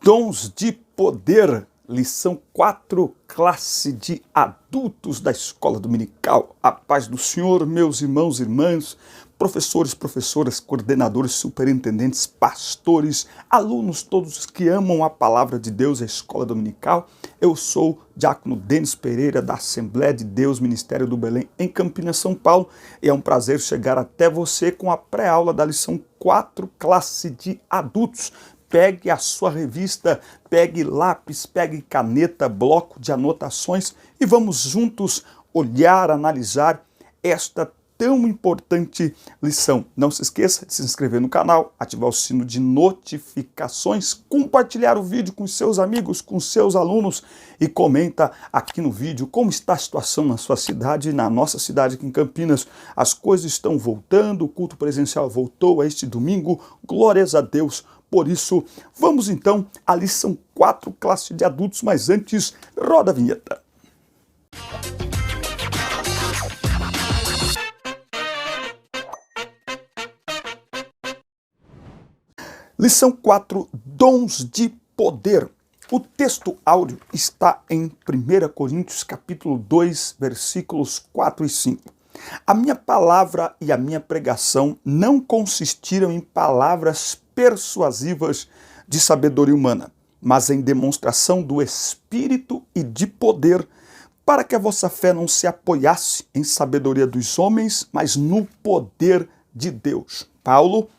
Dons de poder, lição 4, classe de adultos da escola dominical. A paz do Senhor, meus irmãos e irmãs, professores, professoras, coordenadores, superintendentes, pastores, alunos, todos que amam a palavra de Deus e a escola dominical. Eu sou Diácono Denis Pereira, da Assembleia de Deus, Ministério do Belém, em Campinas, São Paulo. E é um prazer chegar até você com a pré-aula da lição 4, classe de adultos. Pegue a sua revista, pegue lápis, pegue caneta, bloco de anotações e vamos juntos olhar, analisar esta tão importante lição. Não se esqueça de se inscrever no canal, ativar o sino de notificações, compartilhar o vídeo com seus amigos, com seus alunos e comenta aqui no vídeo como está a situação na sua cidade e na nossa cidade aqui em Campinas. As coisas estão voltando, o culto presencial voltou a este domingo, glórias a Deus. Por isso, vamos então à lição 4, classe de adultos, mas antes, roda a vinheta. Lição 4, dons de poder. O texto áureo está em 1 Coríntios capítulo 2, versículos 4 e 5. A minha palavra e a minha pregação não consistiram em palavras persuasivas de sabedoria humana, mas em demonstração do Espírito e de poder, para que a vossa fé não se apoiasse em sabedoria dos homens, mas no poder de Deus. Paulo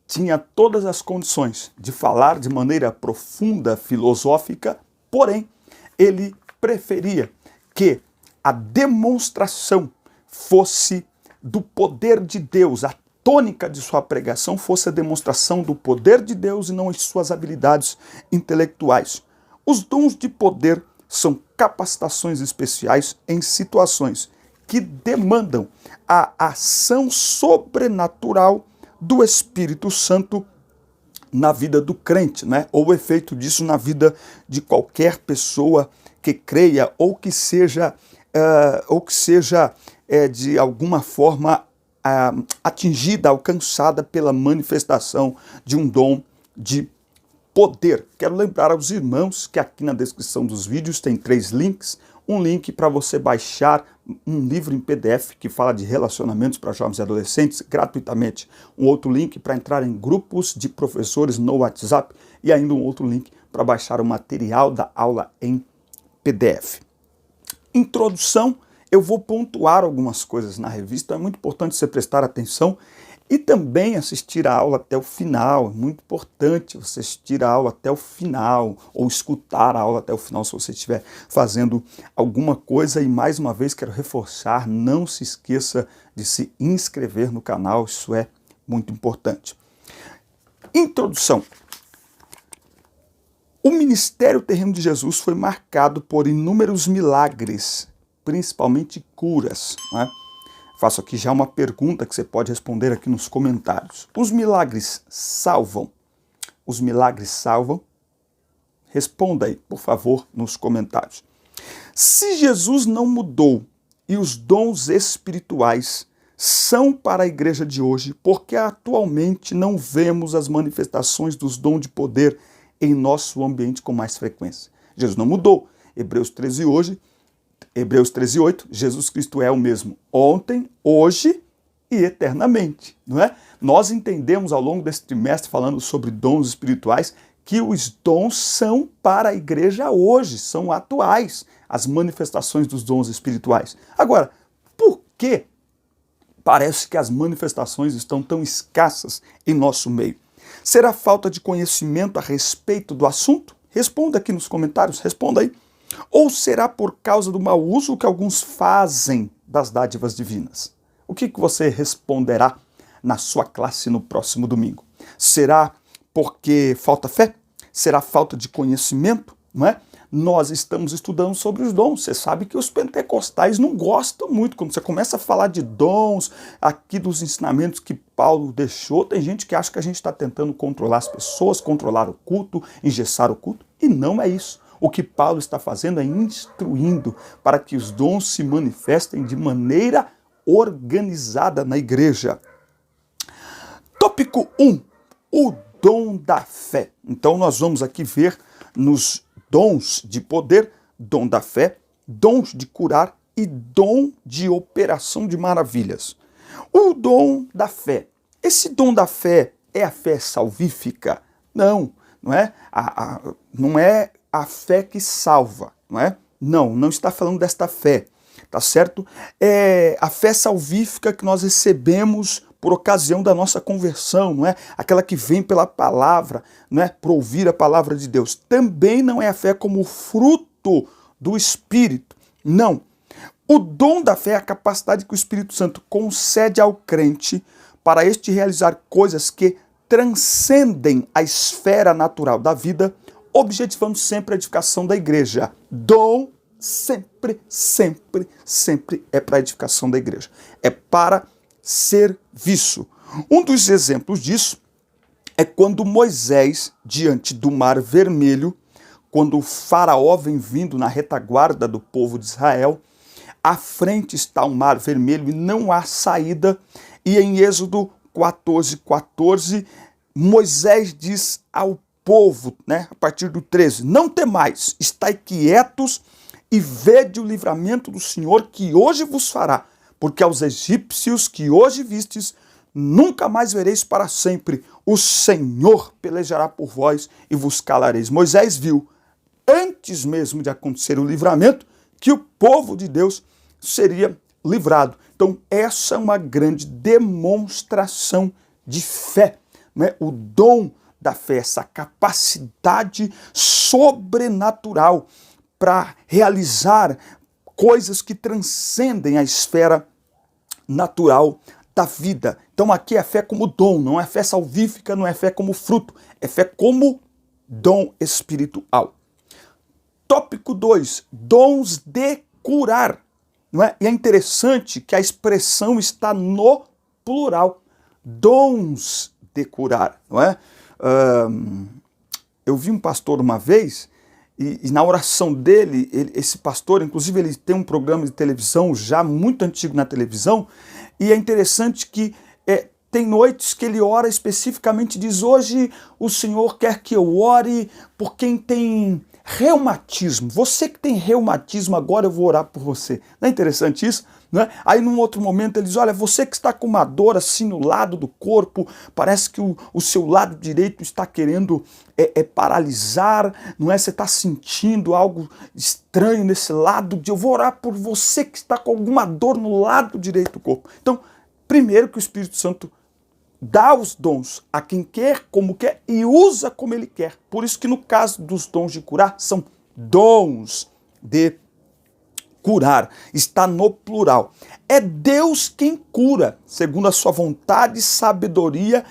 tinha todas as condições de falar de maneira profunda, filosófica, porém, ele preferia que a demonstração fosse do poder de Deus, a tônica de sua pregação fosse a demonstração do poder de Deus e não as suas habilidades intelectuais. Os dons de poder são capacitações especiais em situações que demandam a ação sobrenatural do Espírito Santo na vida do crente, né? Ou o efeito disso na vida de qualquer pessoa que creia ou que seja de alguma forma atingida, alcançada pela manifestação de um dom de poder. Quero lembrar aos irmãos que aqui na descrição dos vídeos tem 3 links. Um link para você baixar um livro em PDF que fala de relacionamentos para jovens e adolescentes gratuitamente. Um outro link para entrar em grupos de professores no WhatsApp e ainda um outro link para baixar o material da aula em PDF. Introdução. Eu vou pontuar algumas coisas na revista, é muito importante você prestar atenção e também assistir a aula até o final. É muito importante você assistir a aula até o final ou escutar a aula até o final se você estiver fazendo alguma coisa. E mais uma vez quero reforçar, não se esqueça de se inscrever no canal, isso é muito importante. Introdução. O ministério terreno de Jesus foi marcado por inúmeros milagres, principalmente curas, né? Faço aqui já uma pergunta que você pode responder aqui nos comentários. Os milagres salvam? Os milagres salvam? Responda aí, por favor, nos comentários. Se Jesus não mudou e os dons espirituais são para a igreja de hoje, porque atualmente não vemos as manifestações dos dons de poder em nosso ambiente com mais frequência? Jesus não mudou. Hebreus 13:8, Jesus Cristo é o mesmo ontem, hoje e eternamente, não é? Nós entendemos ao longo desse trimestre, falando sobre dons espirituais, que os dons são para a igreja hoje, são atuais, as manifestações dos dons espirituais. Agora, por que parece que as manifestações estão tão escassas em nosso meio? Será falta de conhecimento a respeito do assunto? Responda aqui nos comentários, responda aí. Ou será por causa do mau uso que alguns fazem das dádivas divinas? O que você responderá na sua classe no próximo domingo? Será porque falta fé? Será falta de conhecimento? Não é? Nós estamos estudando sobre os dons. Você sabe que os pentecostais não gostam muito. Quando você começa a falar de dons, aqui dos ensinamentos que Paulo deixou, tem gente que acha que a gente está tentando controlar as pessoas, controlar o culto, engessar o culto. E não é isso. O que Paulo está fazendo é instruindo para que os dons se manifestem de maneira organizada na igreja. Tópico 1. O dom da fé. Então nós vamos aqui ver nos dons de poder, dom da fé, dons de curar e dom de operação de maravilhas. O dom da fé. Esse dom da fé é a fé salvífica? Não, não é não é a fé que salva, não é? Não está falando desta fé, tá certo? É a fé salvífica que nós recebemos por ocasião da nossa conversão, não é? Aquela que vem pela palavra, não é? Por ouvir a palavra de Deus. Também não é a fé como fruto do Espírito, não. O dom da fé é a capacidade que o Espírito Santo concede ao crente para este realizar coisas que transcendem a esfera natural da vida, objetivando sempre a edificação da igreja. Dom sempre é para a edificação da igreja. É para serviço. Um dos exemplos disso é quando Moisés, diante do Mar Vermelho, quando o faraó vem vindo na retaguarda do povo de Israel, à frente está o Mar Vermelho e não há saída, e em Êxodo 14:14, Moisés diz ao povo, a partir do 13, não temais, estai quietos e vede o livramento do Senhor que hoje vos fará, porque aos egípcios que hoje vistes, nunca mais vereis para sempre. O Senhor pelejará por vós e vos calareis. Moisés viu, antes mesmo de acontecer o livramento, que o povo de Deus seria livrado. Então, essa é uma grande demonstração de fé, o dom da fé, essa capacidade sobrenatural para realizar coisas que transcendem a esfera natural da vida. Então, aqui é fé como dom, não é fé salvífica, não é fé como fruto, é fé como dom espiritual. Tópico 2, dons de curar. Não é? E é interessante que a expressão está no plural. Dons de curar. Não é? Eu vi um pastor uma vez, e na oração dele, esse pastor, inclusive ele tem um programa de televisão já muito antigo na televisão, e é interessante que tem noites que ele ora especificamente, diz, hoje o Senhor quer que eu ore por quem tem reumatismo. Você que tem reumatismo, agora eu vou orar por você. Não é interessante isso? Não é? Aí num outro momento ele diz, olha, você que está com uma dor assim no lado do corpo, parece que o seu lado direito está querendo paralisar, não é? Você está sentindo algo estranho nesse lado, eu vou orar por você que está com alguma dor no lado direito do corpo. Então, primeiro que o Espírito Santo dá os dons a quem quer, como quer, e usa como ele quer. Por isso que no caso dos dons de curar, são dons de curar. Está no plural. É Deus quem cura, segundo a sua vontade, sabedoria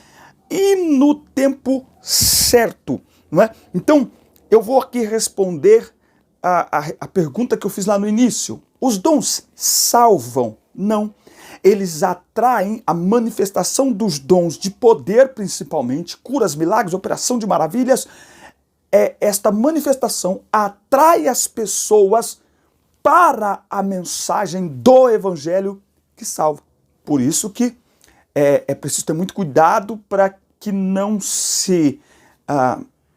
e no tempo certo. Não é? Então, eu vou aqui responder a pergunta que eu fiz lá no início. Os dons salvam? Não. Eles atraem a manifestação dos dons de poder, principalmente, curas, milagres, operação de maravilhas. Esta manifestação atrai as pessoas para a mensagem do Evangelho que salva. Por isso que é preciso ter muito cuidado para que não se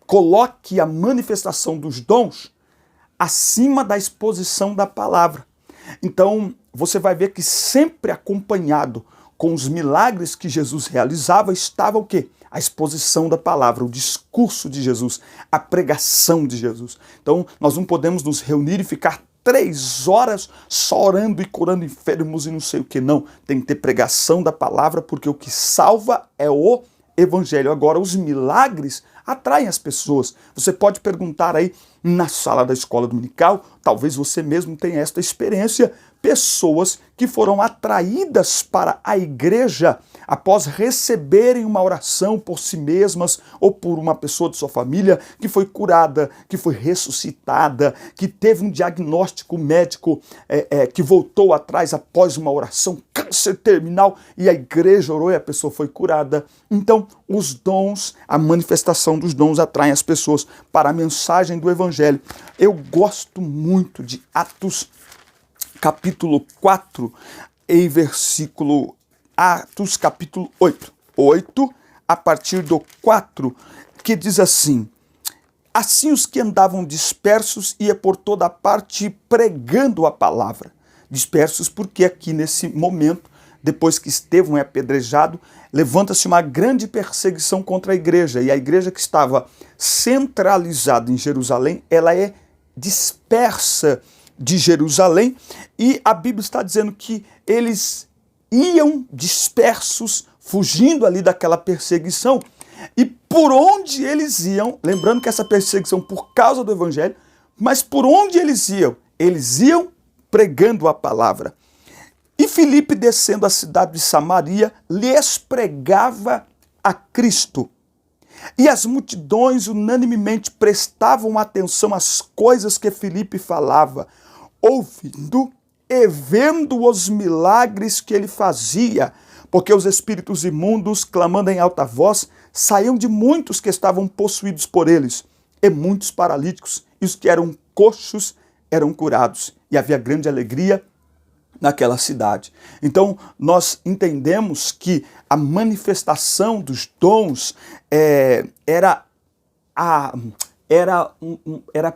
coloque a manifestação dos dons acima da exposição da palavra. Então, você vai ver que sempre acompanhado com os milagres que Jesus realizava, estava o quê? A exposição da palavra, o discurso de Jesus, a pregação de Jesus. Então, nós não podemos nos reunir e ficar 3 horas só orando e curando enfermos e não sei o que, não. Tem que ter pregação da palavra, porque o que salva é o Evangelho. Agora, os milagres atraem as pessoas. Você pode perguntar aí na sala da escola dominical, talvez você mesmo tenha esta experiência, pessoas que foram atraídas para a igreja após receberem uma oração por si mesmas ou por uma pessoa de sua família que foi curada, que foi ressuscitada, que teve um diagnóstico médico que voltou atrás após uma oração, câncer terminal, e a igreja orou e a pessoa foi curada. Então, os dons, a manifestação dos dons atraem as pessoas para a mensagem do Evangelho. Eu gosto muito de Atos capítulo 4, em versículo Atos capítulo 8. 8 a partir do 4, que diz assim: assim os que andavam dispersos ia por toda parte pregando a palavra. Dispersos porque aqui nesse momento, depois que Estevão é apedrejado, levanta-se uma grande perseguição contra a igreja. E a igreja que estava centralizada em Jerusalém, ela é dispersa de Jerusalém. E a Bíblia está dizendo que eles iam dispersos, fugindo ali daquela perseguição. E por onde eles iam, lembrando que essa perseguição por causa do evangelho, mas por onde eles iam? Eles iam pregando a palavra. E Filipe, descendo a cidade de Samaria, lhes pregava a Cristo. E as multidões unanimemente prestavam atenção às coisas que Filipe falava, ouvindo e vendo os milagres que ele fazia, porque os espíritos imundos, clamando em alta voz, saíam de muitos que estavam possuídos por eles, e muitos paralíticos, e os que eram coxos eram curados. E havia grande alegria naquela cidade. Então, nós entendemos que a manifestação dos dons era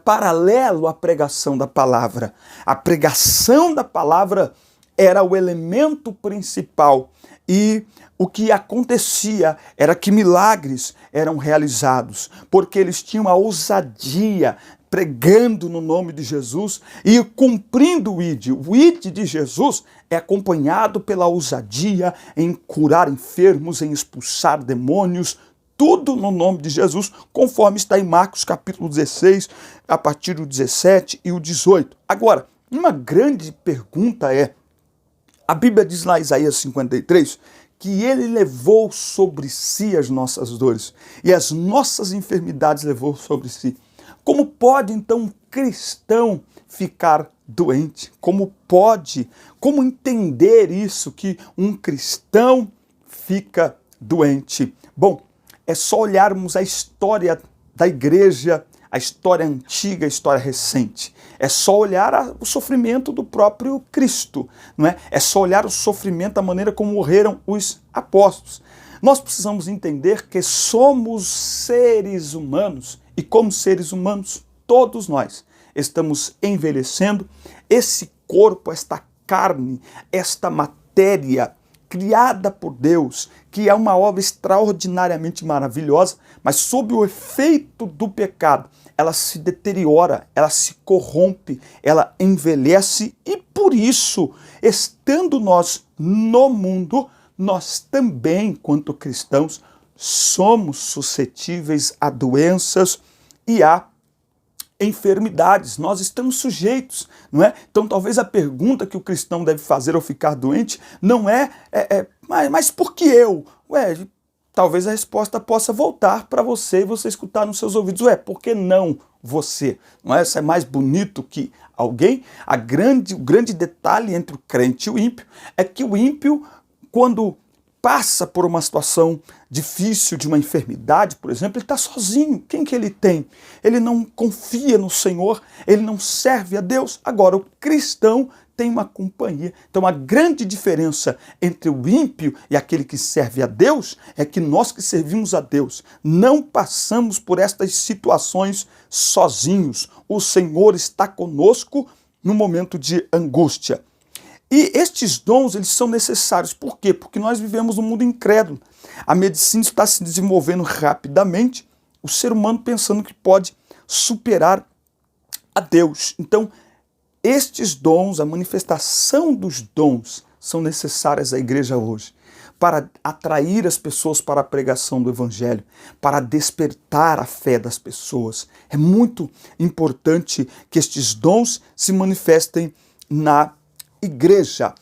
paralelo à pregação da palavra. A pregação da palavra era o elemento principal. E o que acontecia era que milagres eram realizados, porque eles tinham a ousadia, pregando no nome de Jesus e cumprindo o ID. O ID de Jesus é acompanhado pela ousadia em curar enfermos, em expulsar demônios, tudo no nome de Jesus, conforme está em Marcos capítulo 16, a partir do 17 e o 18. Agora, uma grande pergunta é, a Bíblia diz lá em Isaías 53, que ele levou sobre si as nossas dores e as nossas enfermidades levou sobre si. Como pode, então, um cristão ficar doente? Como pode? Como entender isso, que um cristão fica doente? Bom, é só olharmos a história da igreja, a história antiga, a história recente. É só olhar o sofrimento do próprio Cristo, não é? É só olhar o sofrimento, a maneira como morreram os apóstolos. Nós precisamos entender que somos seres humanos e como seres humanos, todos nós estamos envelhecendo. Esse corpo, esta carne, esta matéria criada por Deus, que é uma obra extraordinariamente maravilhosa, mas sob o efeito do pecado, ela se deteriora, ela se corrompe, ela envelhece e por isso, estando nós no mundo, nós também, enquanto cristãos, somos suscetíveis a doenças e a enfermidades. Nós estamos sujeitos, não é? Então talvez a pergunta que o cristão deve fazer ao ficar doente não mas por que eu? Talvez a resposta possa voltar para você e você escutar nos seus ouvidos. Por que não você? Não é? Isso é mais bonito que alguém? O grande detalhe entre o crente e o ímpio é que o ímpio, quando passa por uma situação difícil, de uma enfermidade, por exemplo, ele está sozinho. Quem que ele tem? Ele não confia no Senhor, ele não serve a Deus. Agora, o cristão tem uma companhia. Então, a grande diferença entre o ímpio e aquele que serve a Deus é que nós que servimos a Deus não passamos por estas situações sozinhos. O Senhor está conosco no momento de angústia. E estes dons, eles são necessários. Por quê? Porque nós vivemos num mundo incrédulo. A medicina está se desenvolvendo rapidamente, o ser humano pensando que pode superar a Deus. Então, estes dons, a manifestação dos dons, são necessárias à igreja hoje, para atrair as pessoas para a pregação do evangelho, para despertar a fé das pessoas. É muito importante que estes dons se manifestem na igreja.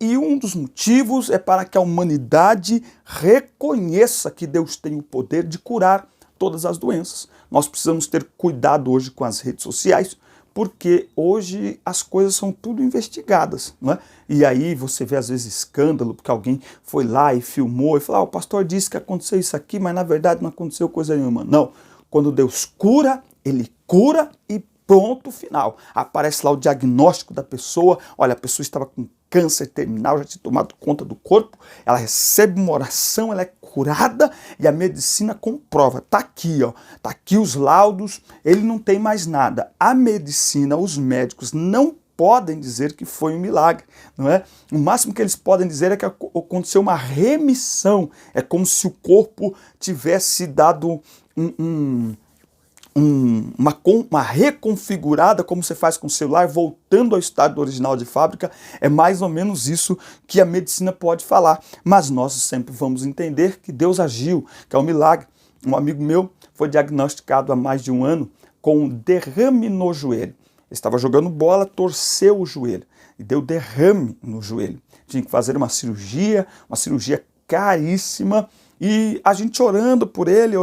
E um dos motivos é para que a humanidade reconheça que Deus tem o poder de curar todas as doenças. Nós precisamos ter cuidado hoje com as redes sociais, porque hoje as coisas são tudo investigadas, não é? E aí você vê às vezes escândalo, porque alguém foi lá e filmou e falou, o pastor disse que aconteceu isso aqui, mas na verdade não aconteceu coisa nenhuma. Não, quando Deus cura, ele cura e pronto, final. Aparece lá o diagnóstico da pessoa, olha, a pessoa estava com câncer terminal já tinha tomado conta do corpo, ela recebe uma oração, ela é curada e a medicina comprova. Tá aqui, ó, tá aqui os laudos, ele não tem mais nada. A medicina, os médicos não podem dizer que foi um milagre, não é? O máximo que eles podem dizer é que aconteceu uma remissão, é como se o corpo tivesse dado uma reconfigurada, como você faz com o celular, voltando ao estado original de fábrica. É mais ou menos isso que a medicina pode falar. Mas nós sempre vamos entender que Deus agiu, que é um milagre. Um amigo meu foi diagnosticado há mais de um ano com um derrame no joelho. Ele estava jogando bola, torceu o joelho e deu derrame no joelho. Tinha que fazer uma cirurgia caríssima, e a gente orando por ele,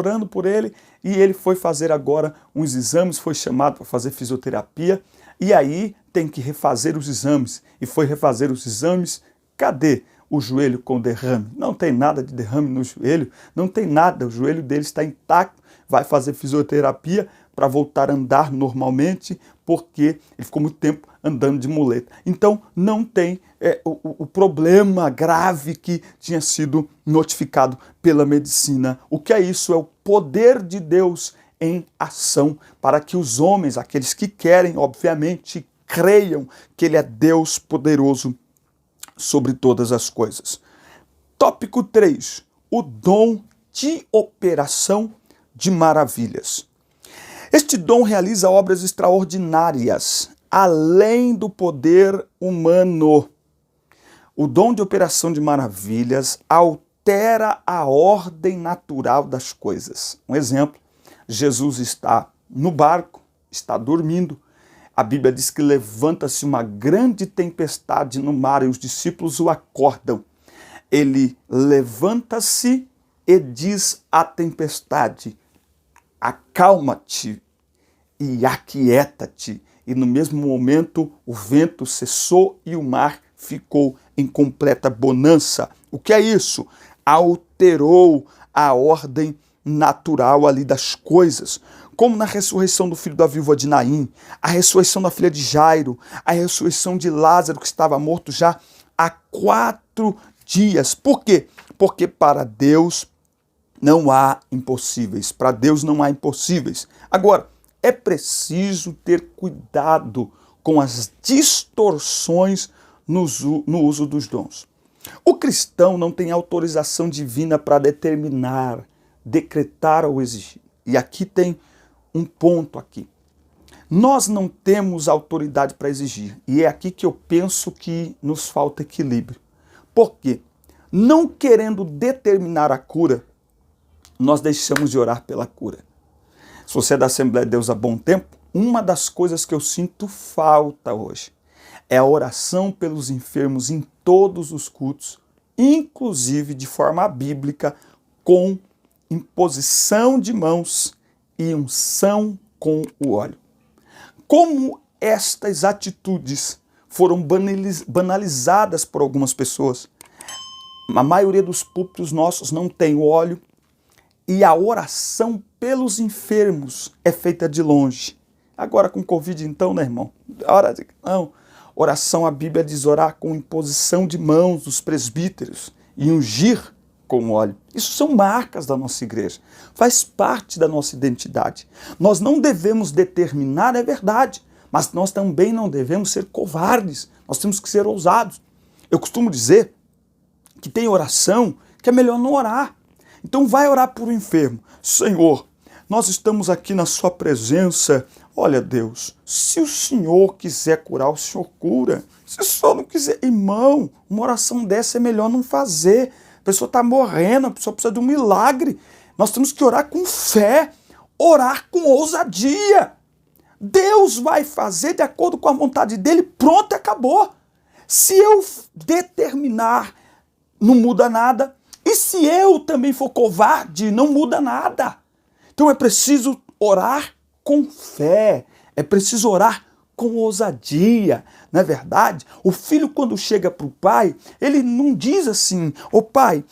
e ele foi fazer agora uns exames, foi chamado para fazer fisioterapia, e aí tem que refazer os exames. E foi refazer os exames, cadê o joelho com derrame? Não tem nada de derrame no joelho, não tem nada, o joelho dele está intacto, vai fazer fisioterapia para voltar a andar normalmente, porque ele ficou muito tempo andando de muleta. Então não tem o problema grave que tinha sido notificado pela medicina. O que é isso? É o poder de Deus em ação, para que os homens, aqueles que querem, obviamente, creiam que Ele é Deus poderoso sobre todas as coisas. Tópico 3. O dom de operação de maravilhas. Este dom realiza obras extraordinárias, além do poder humano. O dom de operação de maravilhas altera a ordem natural das coisas. Um exemplo, Jesus está no barco, está dormindo. A Bíblia diz que levanta-se uma grande tempestade no mar e os discípulos o acordam. Ele levanta-se e diz à tempestade: acalma-te e aquieta-te. E no mesmo momento o vento cessou e o mar ficou em completa bonança. O que é isso? Alterou a ordem natural ali das coisas. Como na ressurreição do filho da viúva de Naim, a ressurreição da filha de Jairo, a ressurreição de Lázaro, que estava morto já há 4 dias. Por quê? Porque para Deus não há impossíveis. Para Deus não há impossíveis. Agora, é preciso ter cuidado com as distorções no uso dos dons. O cristão não tem autorização divina para determinar, decretar ou exigir. E aqui tem um ponto aqui. Nós não temos autoridade para exigir. E é aqui que eu penso que nos falta equilíbrio. Por quê? Não querendo determinar a cura, nós deixamos de orar pela cura. Se você é da Assembleia de Deus há bom tempo, uma das coisas que eu sinto falta hoje é a oração pelos enfermos em todos os cultos, inclusive de forma bíblica, com imposição de mãos e unção com o óleo. Como estas atitudes foram banalizadas por algumas pessoas, a maioria dos púlpitos nossos não tem o óleo, e a oração pelos enfermos é feita de longe. Agora com Covid então, né, irmão? Não. Oração, a Bíblia diz orar com imposição de mãos dos presbíteros e ungir com óleo. Isso são marcas da nossa igreja. Faz parte da nossa identidade. Nós não devemos determinar, é verdade, mas nós também não devemos ser covardes. Nós temos que ser ousados. Eu costumo dizer que tem oração que é melhor não orar. Então vai orar por um enfermo. Senhor, nós estamos aqui na sua presença. Olha, Deus, se o Senhor quiser curar, o Senhor cura. Se o Senhor não quiser, irmão, uma oração dessa é melhor não fazer. A pessoa está morrendo, a pessoa precisa de um milagre. Nós temos que orar com fé, orar com ousadia. Deus vai fazer de acordo com a vontade dele, pronto, acabou. Se eu determinar, não muda nada. E se eu também for covarde, não muda nada. Então é preciso orar com fé, é preciso orar com ousadia. Não é verdade? O filho, quando chega para o pai, ele não diz assim: ô pai,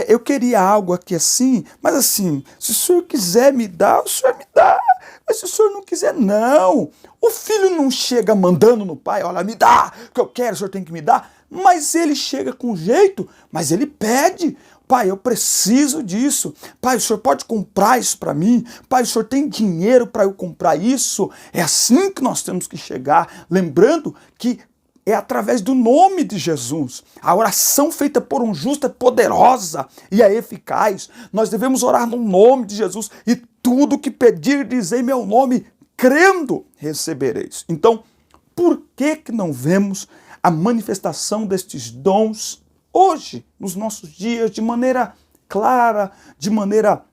eu queria algo aqui assim, mas assim, se o senhor quiser me dar, o senhor me dá. Mas se o senhor não quiser, não. O filho não chega mandando no pai: olha, me dá, o que eu quero, o senhor tem que me dar. mas ele chega com jeito, mas ele pede. Pai, eu preciso disso. Pai, o Senhor pode comprar isso para mim? Pai, o Senhor tem dinheiro para eu comprar isso? É assim que nós temos que chegar, lembrando que é através do nome de Jesus. A oração feita por um justo é poderosa e é eficaz. Nós devemos orar no nome de Jesus e tudo que pedirdes em meu nome, crendo, recebereis. Então, por que não vemos a manifestação destes dons hoje, nos nossos dias, de maneira clara, de maneira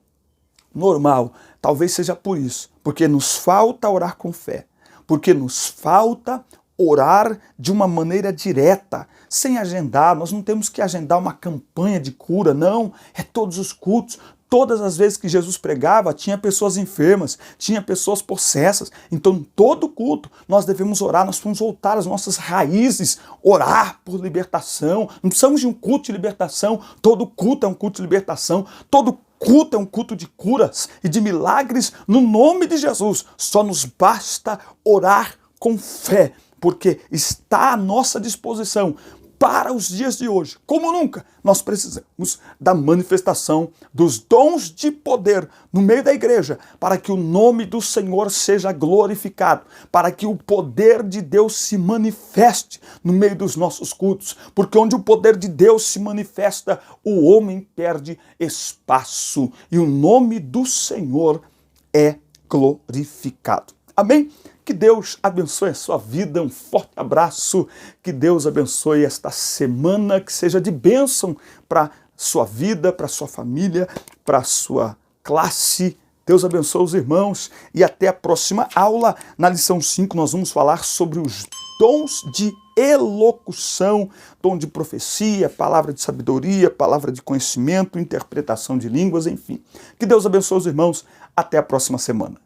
normal? Talvez seja por isso, porque nos falta orar com fé, porque nos falta orar de uma maneira direta, sem agendar. Nós não temos que agendar uma campanha de cura, não. É todos os cultos. Todas as vezes que Jesus pregava, tinha pessoas enfermas, tinha pessoas possessas. Então, em todo culto, nós devemos orar, nós vamos voltar às nossas raízes, orar por libertação. Não precisamos de um culto de libertação. Todo culto é um culto de libertação. Todo culto é um culto de curas e de milagres no nome de Jesus. Só nos basta orar com fé, porque está à nossa disposição. Para os dias de hoje, como nunca, nós precisamos da manifestação dos dons de poder no meio da igreja, para que o nome do Senhor seja glorificado, para que o poder de Deus se manifeste no meio dos nossos cultos, porque onde o poder de Deus se manifesta, o homem perde espaço e o nome do Senhor é glorificado. Amém? Que Deus abençoe a sua vida, um forte abraço, que Deus abençoe esta semana, que seja de bênção para a sua vida, para a sua família, para a sua classe. Deus abençoe os irmãos e até a próxima aula. Na lição 5 nós vamos falar sobre os dons de elocução, dom de profecia, palavra de sabedoria, palavra de conhecimento, interpretação de línguas, enfim. Que Deus abençoe os irmãos, até a próxima semana.